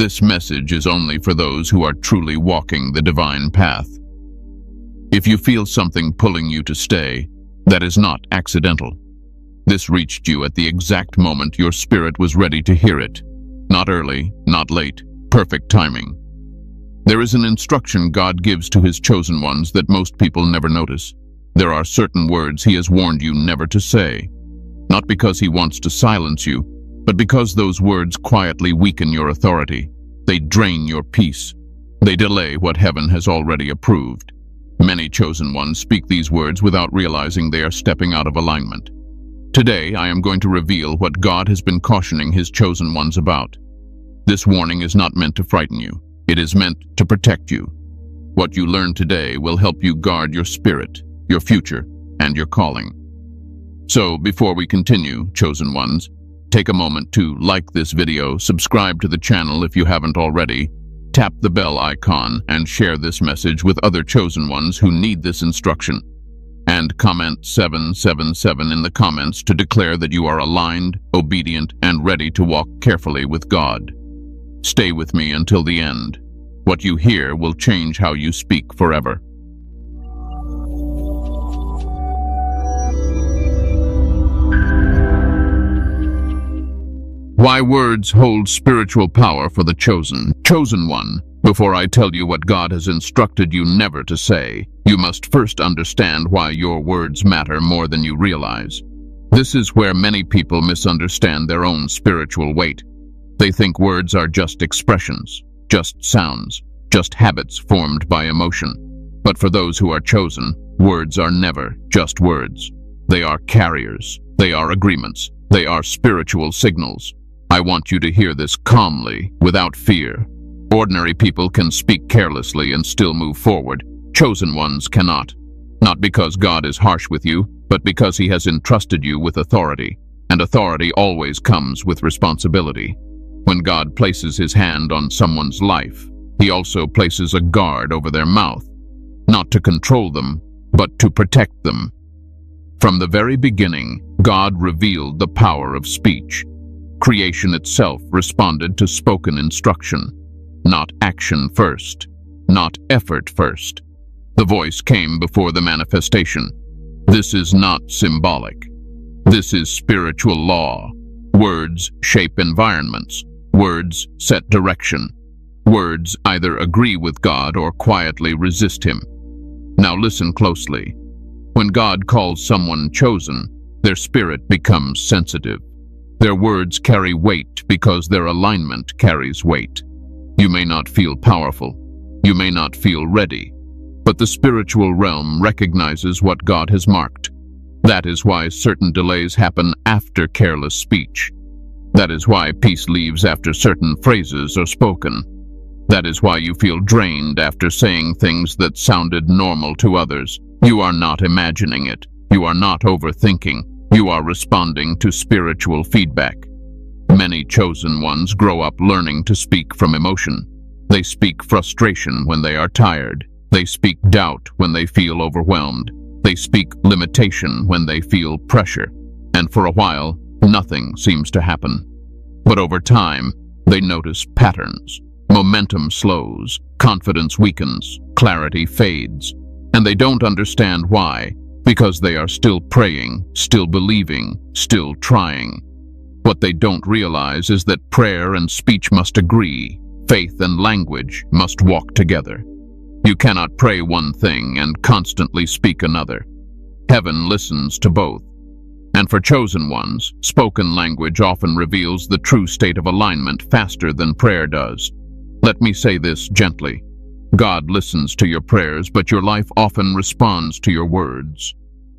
This message is only for those who are truly walking the divine path. If you feel something pulling you to stay, that is not accidental. This reached you at the exact moment your spirit was ready to hear it. Not early, not late, perfect timing. There is an instruction God gives to his chosen ones that most people never notice. There are certain words he has warned you never to say. Not because he wants to silence you, but because those words quietly weaken your authority. They drain your peace. They delay what heaven has already approved. Many chosen ones speak these words without realizing they are stepping out of alignment. Today, I am going to reveal what God has been cautioning his chosen ones about. This warning is not meant to frighten you. It is meant to protect you. What you learn today will help you guard your spirit, your future, and your calling. So, before we continue, chosen ones, take a moment to like this video, subscribe to the channel if you haven't already, tap the bell icon, and share this message with other chosen ones who need this instruction. And comment 777 in the comments to declare that you are aligned, obedient, and ready to walk carefully with God. Stay with me until the end. What you hear will change how you speak forever. Why words hold spiritual power for the chosen one. Before I tell you what God has instructed you never to say, you must first understand why your words matter more than you realize. This is where many people misunderstand their own spiritual weight. They think words are just expressions, just sounds, just habits formed by emotion. But for those who are chosen, words are never just words. They are carriers. They are agreements. They are spiritual signals. I want you to hear this calmly, without fear. Ordinary people can speak carelessly and still move forward. Chosen ones cannot. Not because God is harsh with you, but because he has entrusted you with authority. And authority always comes with responsibility. When God places his hand on someone's life, he also places a guard over their mouth, not to control them, but to protect them. From the very beginning, God revealed the power of speech. Creation itself responded to spoken instruction. Not action first, not effort first. The voice came before the manifestation. This is not symbolic. This is spiritual law. Words shape environments. Words set direction. Words either agree with God or quietly resist him. Now listen closely. When God calls someone chosen, their spirit becomes sensitive. Their words carry weight because their alignment carries weight. You may not feel powerful. You may not feel ready. But the spiritual realm recognizes what God has marked. That is why certain delays happen after careless speech. That is why peace leaves after certain phrases are spoken. That is why you feel drained after saying things that sounded normal to others. You are not imagining it. You are not overthinking. You are responding to spiritual feedback. Many chosen ones grow up learning to speak from emotion. They speak frustration when they are tired. They speak doubt when they feel overwhelmed. They speak limitation when they feel pressure. And for a while, nothing seems to happen. But over time, they notice patterns. Momentum slows, confidence weakens, clarity fades. And they don't understand why, because they are still praying, still believing, still trying. What they don't realize is that prayer and speech must agree. Faith and language must walk together. You cannot pray one thing and constantly speak another. Heaven listens to both. And for chosen ones, spoken language often reveals the true state of alignment faster than prayer does. Let me say this gently. God listens to your prayers, but your life often responds to your words.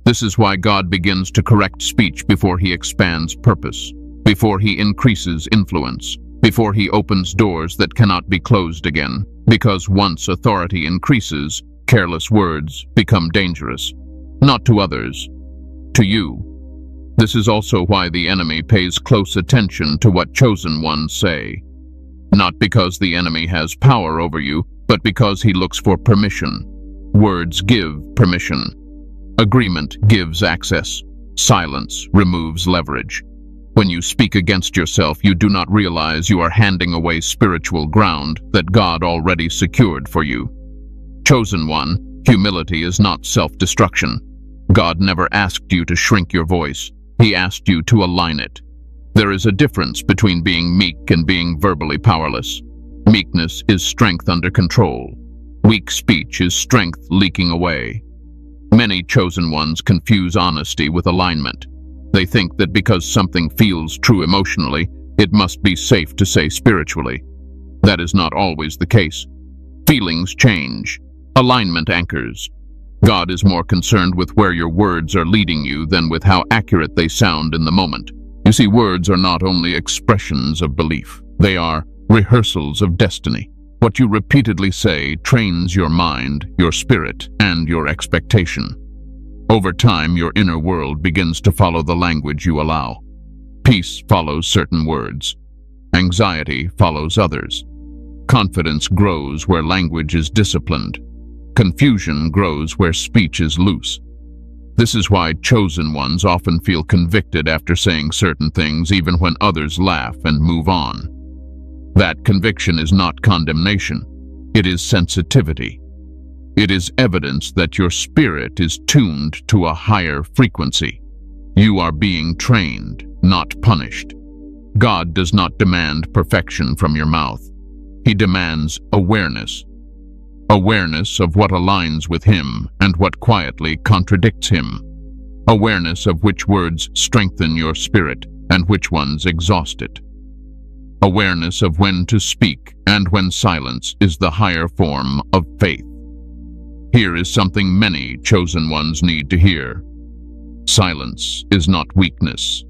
This is why God begins to correct speech before he expands purpose, before he increases influence, before he opens doors that cannot be closed again. Because once authority increases, careless words become dangerous. Not to others, to you. This is also why the enemy pays close attention to what chosen ones say. Not because the enemy has power over you, but because he looks for permission. Words give permission. Agreement gives access. Silence removes leverage. When you speak against yourself, you do not realize you are handing away spiritual ground that God already secured for you. Chosen one, humility is not self-destruction. God never asked you to shrink your voice. He asked you to align it. There is a difference between being meek and being verbally powerless. Meekness is strength under control. Weak speech is strength leaking away. Many chosen ones confuse honesty with alignment. They think that because something feels true emotionally, it must be safe to say spiritually. That is not always the case. Feelings change. Alignment anchors. God is more concerned with where your words are leading you than with how accurate they sound in the moment. You see, words are not only expressions of belief. They are rehearsals of destiny. What you repeatedly say trains your mind, your spirit, and your expectation. Over time, your inner world begins to follow the language you allow. Peace follows certain words. Anxiety follows others. Confidence grows where language is disciplined. Confusion grows where speech is loose. This is why chosen ones often feel convicted after saying certain things, even when others laugh and move on. That conviction is not condemnation. It is sensitivity. It is evidence that your spirit is tuned to a higher frequency. You are being trained, not punished. God does not demand perfection from your mouth. He demands awareness. Awareness of what aligns with Him and what quietly contradicts Him. Awareness of which words strengthen your spirit and which ones exhaust it. Awareness of when to speak and when silence is the higher form of faith. Here is something many chosen ones need to hear. Silence is not weakness.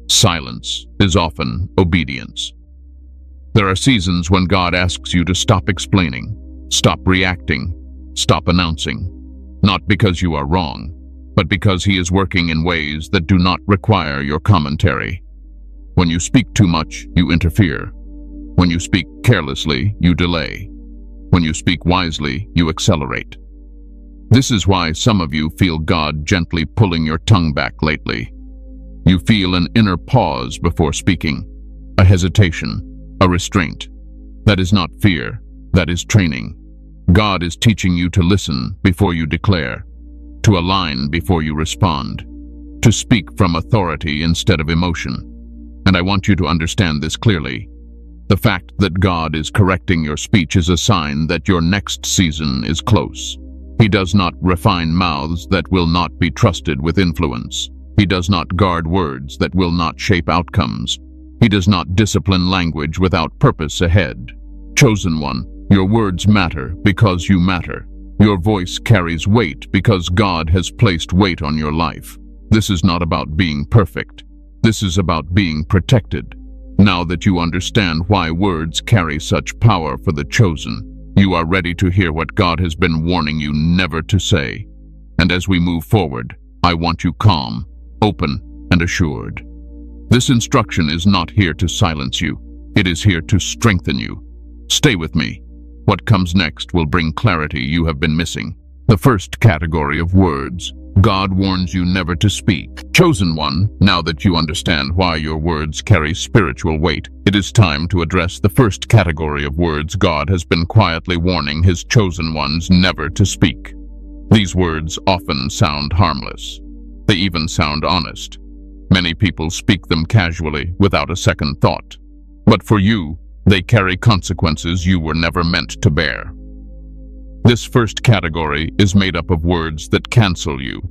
Silence is often obedience. There are seasons when God asks you to stop explaining, stop reacting, stop announcing, not because you are wrong, but because He is working in ways that do not require your commentary. When you speak too much, you interfere. When you speak carelessly, you delay. When you speak wisely, you accelerate. This is why some of you feel God gently pulling your tongue back lately. You feel an inner pause before speaking, a hesitation, a restraint. That is not fear, that is training. God is teaching you to listen before you declare, to align before you respond, to speak from authority instead of emotion. And I want you to understand this clearly. The fact that God is correcting your speech is a sign that your next season is close. He does not refine mouths that will not be trusted with influence. He does not guard words that will not shape outcomes. He does not discipline language without purpose ahead. Chosen one, your words matter because you matter. Your voice carries weight because God has placed weight on your life. This is not about being perfect. This is about being protected. Now that you understand why words carry such power for the chosen, you are ready to hear what God has been warning you never to say. And as we move forward, I want you calm, open, and assured. This instruction is not here to silence you. It is here to strengthen you. Stay with me. What comes next will bring clarity you have been missing. The first category of words. God warns you never to speak. Chosen one, now that you understand why your words carry spiritual weight, it is time to address the first category of words God has been quietly warning His chosen ones never to speak. These words often sound harmless. They even sound honest. Many people speak them casually, without a second thought. But for you, they carry consequences you were never meant to bear. This first category is made up of words that cancel you.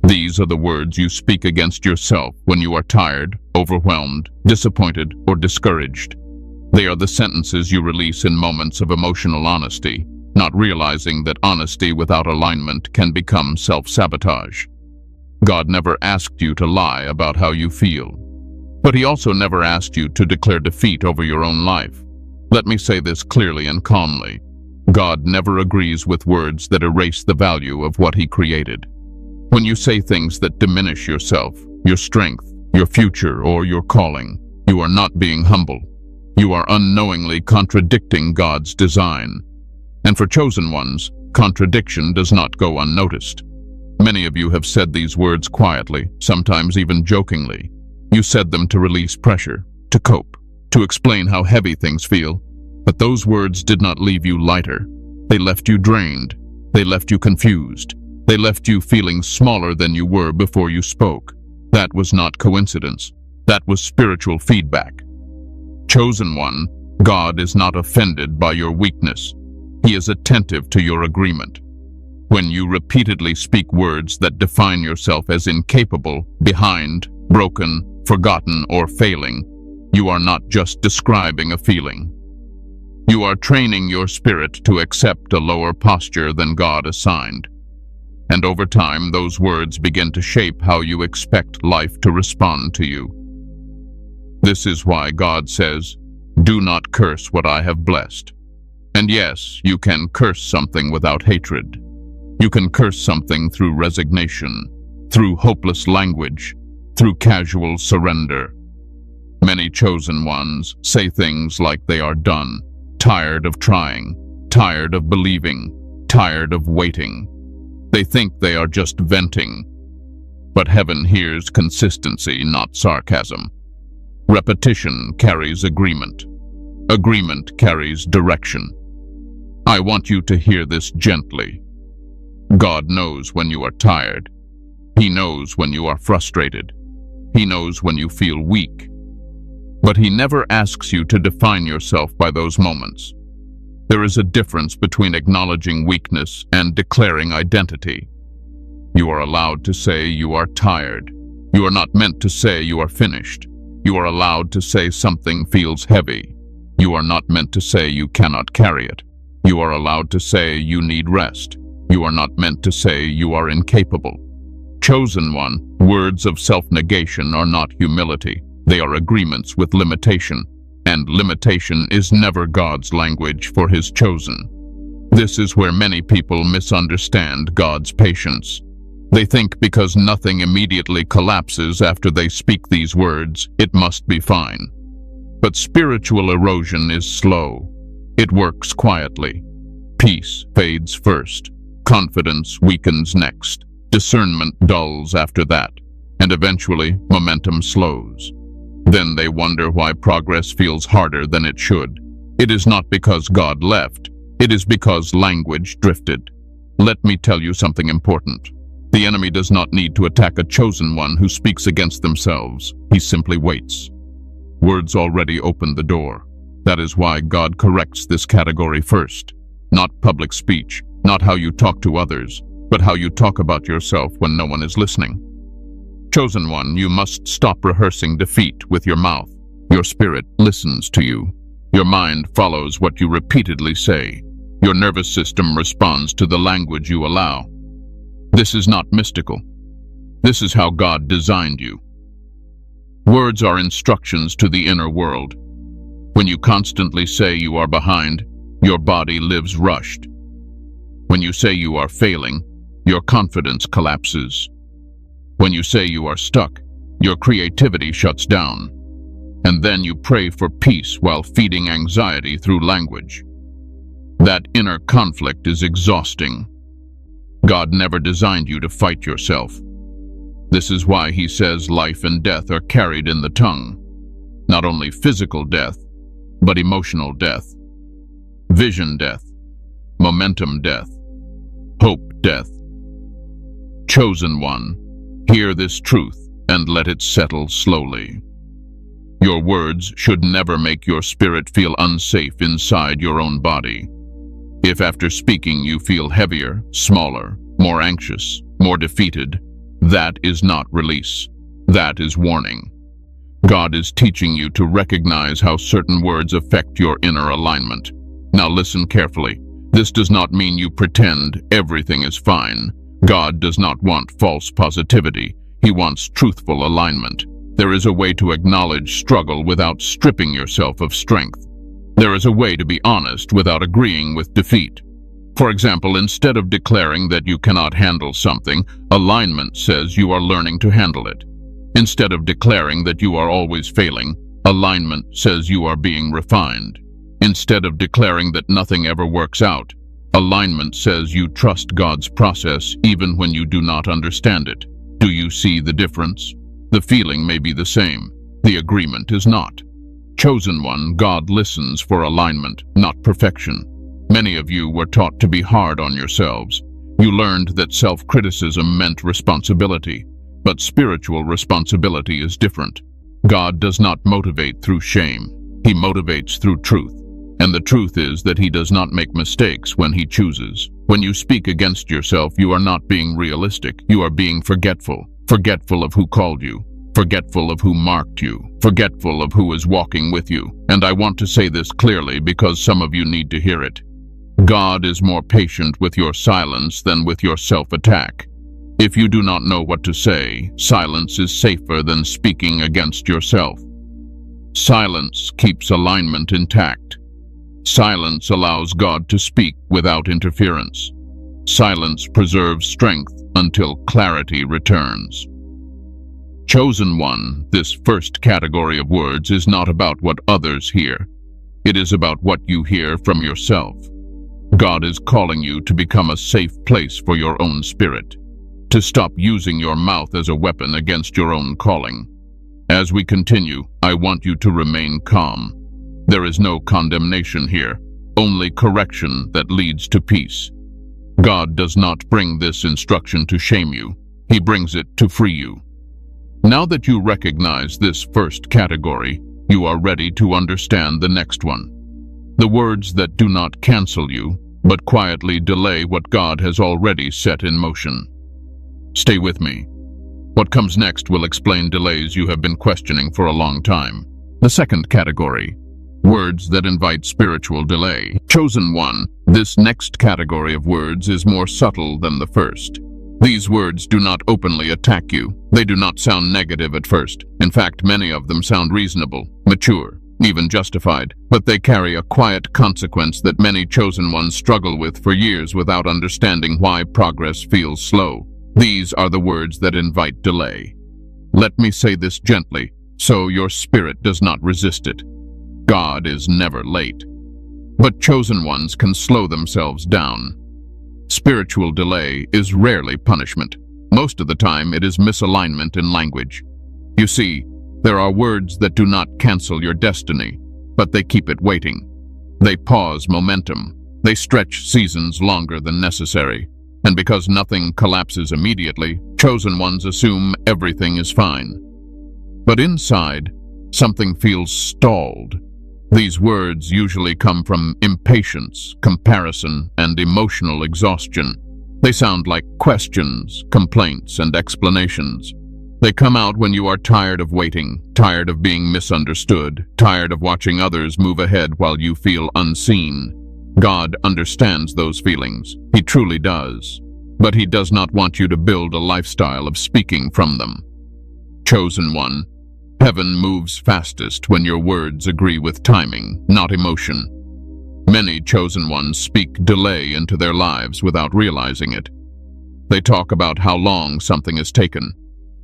These are the words you speak against yourself when you are tired, overwhelmed, disappointed, or discouraged. They are the sentences you release in moments of emotional honesty, not realizing that honesty without alignment can become self-sabotage. God never asked you to lie about how you feel, but He also never asked you to declare defeat over your own life. Let me say this clearly and calmly. God never agrees with words that erase the value of what He created. When you say things that diminish yourself, your strength, your future, or your calling, you are not being humble. You are unknowingly contradicting God's design. And for chosen ones, contradiction does not go unnoticed. Many of you have said these words quietly, sometimes even jokingly. You said them to release pressure, to cope, to explain how heavy things feel. But those words did not leave you lighter. They left you drained. They left you confused. They left you feeling smaller than you were before you spoke. That was not coincidence. That was spiritual feedback. Chosen one, God is not offended by your weakness. He is attentive to your agreement. When you repeatedly speak words that define yourself as incapable, behind, broken, forgotten, or failing, you are not just describing a feeling. You are training your spirit to accept a lower posture than God assigned. And over time, those words begin to shape how you expect life to respond to you. This is why God says, "Do not curse what I have blessed." And yes, you can curse something without hatred. You can curse something through resignation, through hopeless language, through casual surrender. Many chosen ones say things like they are done, tired of trying, tired of believing, tired of waiting. They think they are just venting. But heaven hears consistency, not sarcasm. Repetition carries agreement. Agreement carries direction. I want you to hear this gently. God knows when you are tired. He knows when you are frustrated. He knows when you feel weak. But He never asks you to define yourself by those moments. There is a difference between acknowledging weakness and declaring identity. You are allowed to say you are tired. You are not meant to say you are finished. You are allowed to say something feels heavy. You are not meant to say you cannot carry it. You are allowed to say you need rest. You are not meant to say you are incapable. Chosen one, words of self-negation are not humility. They are agreements with limitation. And limitation is never God's language for His chosen. This is where many people misunderstand God's patience. They think because nothing immediately collapses after they speak these words, it must be fine. But spiritual erosion is slow. It works quietly. Peace fades first. Confidence weakens next. Discernment dulls after that. And eventually, momentum slows. Then they wonder why progress feels harder than it should. It is not because God left. It is because language drifted. Let me tell you something important. The enemy does not need to attack a chosen one who speaks against themselves. He simply waits. Words already open the door. That is why God corrects this category first. Not public speech, not how you talk to others, but how you talk about yourself when no one is listening. Chosen one, you must stop rehearsing defeat with your mouth. Your spirit listens to you. Your mind follows what you repeatedly say. Your nervous system responds to the language you allow. This is not mystical. This is how God designed you. Words are instructions to the inner world. When you constantly say you are behind, your body lives rushed. When you say you are failing, your confidence collapses. When you say you are stuck, your creativity shuts down. And then you pray for peace while feeding anxiety through language. That inner conflict is exhausting. God never designed you to fight yourself. This is why He says life and death are carried in the tongue. Not only physical death, but emotional death, vision death, momentum death, hope death. Chosen one, hear this truth and let it settle slowly. Your words should never make your spirit feel unsafe inside your own body. If after speaking you feel heavier, smaller, more anxious, more defeated, that is not release. That is warning. God is teaching you to recognize how certain words affect your inner alignment. Now listen carefully. This does not mean you pretend everything is fine. God does not want false positivity. He wants truthful alignment. There is a way to acknowledge struggle without stripping yourself of strength. There is a way to be honest without agreeing with defeat. For example, instead of declaring that you cannot handle something, alignment says you are learning to handle it. Instead of declaring that you are always failing, alignment says you are being refined. Instead of declaring that nothing ever works out, alignment says you trust God's process even when you do not understand it. Do you see the difference? The feeling may be the same. The agreement is not. Chosen one, God listens for alignment, not perfection. Many of you were taught to be hard on yourselves. You learned that self-criticism meant responsibility, but spiritual responsibility is different. God does not motivate through shame. He motivates through truth. And the truth is that He does not make mistakes when He chooses. When you speak against yourself, you are not being realistic. You are being forgetful. Forgetful of who called you. Forgetful of who marked you. Forgetful of who is walking with you. And I want to say this clearly because some of you need to hear it. God is more patient with your silence than with your self-attack. If you do not know what to say, silence is safer than speaking against yourself. Silence keeps alignment intact. Silence allows God to speak without interference. Silence preserves strength until clarity returns. Chosen one, this first category of words is not about what others hear. It is about what you hear from yourself. God is calling you to become a safe place for your own spirit, to stop using your mouth as a weapon against your own calling. As we continue, I want you to remain calm. There is no condemnation here, only correction that leads to peace. God does not bring this instruction to shame you. He brings it to free you. Now that you recognize this first category, you are ready to understand the next one. The words that do not cancel you, but quietly delay what God has already set in motion. Stay with me. What comes next will explain delays you have been questioning for a long time. The second category, words that invite spiritual delay. Chosen one, this next category of words is more subtle than the first. These words do not openly attack you. They do not sound negative at first. In fact, many of them sound reasonable, mature, even justified. But they carry a quiet consequence that many chosen ones struggle with for years without understanding why progress feels slow. These are the words that invite delay. Let me say this gently, so your spirit does not resist it. God is never late. But chosen ones can slow themselves down. Spiritual delay is rarely punishment. Most of the time, it is misalignment in language. You see, there are words that do not cancel your destiny, but they keep it waiting. They pause momentum. They stretch seasons longer than necessary. And because nothing collapses immediately, chosen ones assume everything is fine. But inside, something feels stalled. These words usually come from impatience, comparison, and emotional exhaustion. They sound like questions, complaints, and explanations. They come out when you are tired of waiting, tired of being misunderstood, tired of watching others move ahead while you feel unseen. God understands those feelings. He truly does. But He does not want you to build a lifestyle of speaking from them. Chosen one, heaven moves fastest when your words agree with timing, not emotion. Many chosen ones speak delay into their lives without realizing it. They talk about how long something has taken.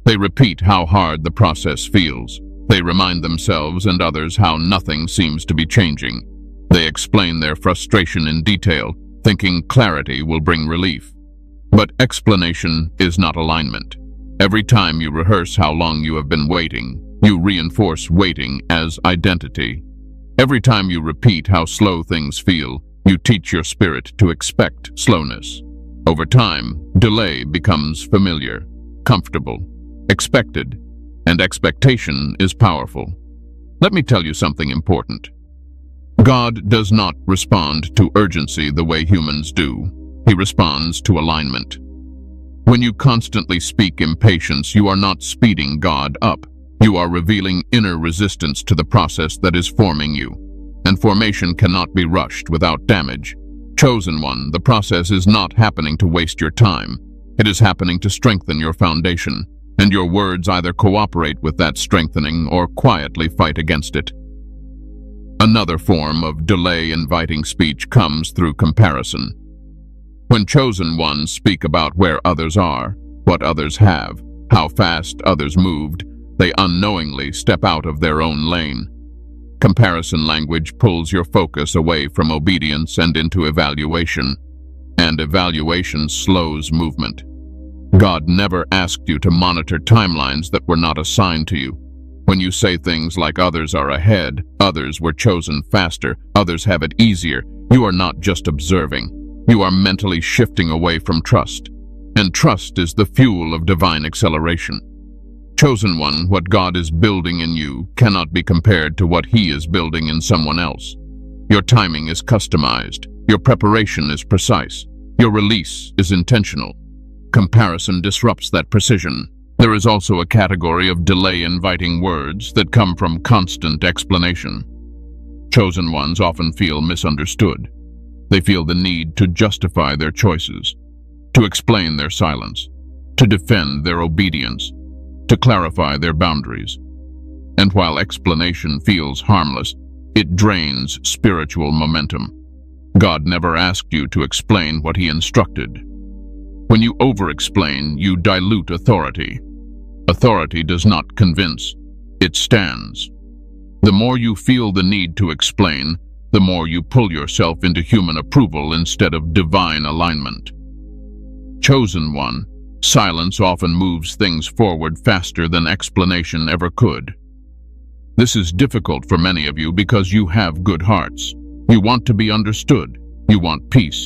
They repeat how hard the process feels. They remind themselves and others how nothing seems to be changing. They explain their frustration in detail, thinking clarity will bring relief. But explanation is not alignment. Every time you rehearse how long you have been waiting, you reinforce waiting as identity. Every time you repeat how slow things feel, you teach your spirit to expect slowness. Over time, delay becomes familiar, comfortable, expected, and expectation is powerful. Let me tell you something important. God does not respond to urgency the way humans do. He responds to alignment. When you constantly speak impatience, you are not speeding God up. You are revealing inner resistance to the process that is forming you. And formation cannot be rushed without damage. Chosen one, the process is not happening to waste your time. It is happening to strengthen your foundation. And your words either cooperate with that strengthening or quietly fight against it. Another form of delay-inviting speech comes through comparison. When chosen ones speak about where others are, what others have, how fast others moved, they unknowingly step out of their own lane. Comparison language pulls your focus away from obedience and into evaluation, and evaluation slows movement. God never asked you to monitor timelines that were not assigned to you. When you say things like others are ahead, others were chosen faster, others have it easier, you are not just observing. You are mentally shifting away from trust. And trust is the fuel of divine acceleration. Chosen one, what God is building in you cannot be compared to what He is building in someone else. Your timing is customized. Your preparation is precise. Your release is intentional. Comparison disrupts that precision. There is also a category of delay-inviting words that come from constant explanation. Chosen ones often feel misunderstood. They feel the need to justify their choices, to explain their silence, to defend their obedience, to clarify their boundaries. And while explanation feels harmless, it drains spiritual momentum. God never asked you to explain what He instructed. When you over-explain, you dilute authority. Authority does not convince, it stands. The more you feel the need to explain, the more you pull yourself into human approval instead of divine alignment. Chosen one, silence often moves things forward faster than explanation ever could. This is difficult for many of you because you have good hearts. You want to be understood. You want peace.